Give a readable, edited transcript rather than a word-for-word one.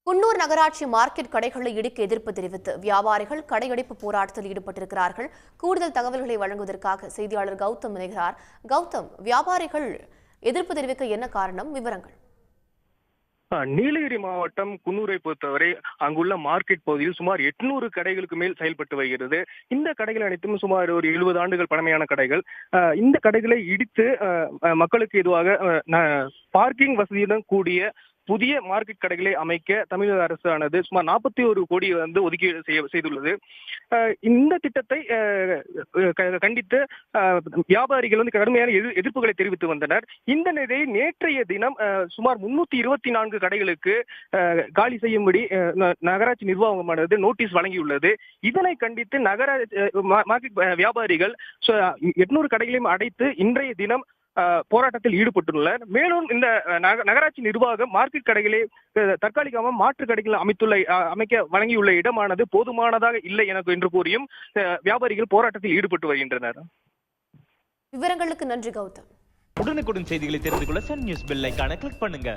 குன்னூர் நகராட்சி மார்க்கெட் கடைகளை இடிக்க எதிர்ப்பு தெரிவித்து வியாபாரிகள் கடையடைப்பு போராட்டத்தில் ஈடுபட்டிருக்கிறார்கள். கூடுதல் தகவல்களை வழங்குவதற்காக செய்தியாளர் கௌதம் இணைகிறார். கௌதம், வியாபாரிகள் எதிர்ப்பு தெரிவிக்க என்ன காரணம்? விவரங்கள். நீலகிரி மாவட்டம் குன்னூரை பொறுத்தவரை அங்குள்ள மார்க்கெட் பகுதியில் சுமார் 800 கடைகளுக்கு மேல் செயல்பட்டு வருகிறது. இந்த கடைகள் அனைத்தும் சுமார் ஒரு 70 ஆண்டுகள் பழமையான கடைகள். இந்த கடைகளை இடித்து மக்களுக்கு எதுவாக பார்க்கிங் வசதியுடன் கூடிய புதிய மார்க்கெட் கடைகளை அமைக்க தமிழக அரசானது சுமார் 41 கோடி ஒதுக்கீடு செய்துள்ளது. இந்த திட்டத்தை கண்டித்து வியாபாரிகள் கடுமையான எதிர்ப்புகளை தெரிவித்து வந்தனர். இந்த நிலையில் நேற்றைய தினம் சுமார் 324 கடைகளுக்கு காலி செய்யும்படி நகராட்சி நிர்வாகமானது நோட்டீஸ் வழங்கியுள்ளது. இதனை கண்டித்து மார்க்கெட் வியாபாரிகள் 800 கடைகளையும் அடைத்து இன்றைய தினம் போராட்டத்தில் ஈடுபட்டுள்ளனர். மேலும் இந்த நகராட்சி நிர்வாகம் மார்க்கெட் கடைகளை தற்காலிகமாக மாற்று கடைகள் அமைக்க வழங்கியுள்ள இடமானது போதுமானதாக இல்லை என்று கூறியும் வியாபாரிகள் போராட்டத்தில் ஈடுபட்டு வருகின்றனர். விவரங்களுக்கு நன்றி கௌதம். உடனுக்குடன் செய்திகளை தெரிந்து கொள்ள சன் நியூஸ் பெல் ஐகானை கிளிக் பண்ணுங்க.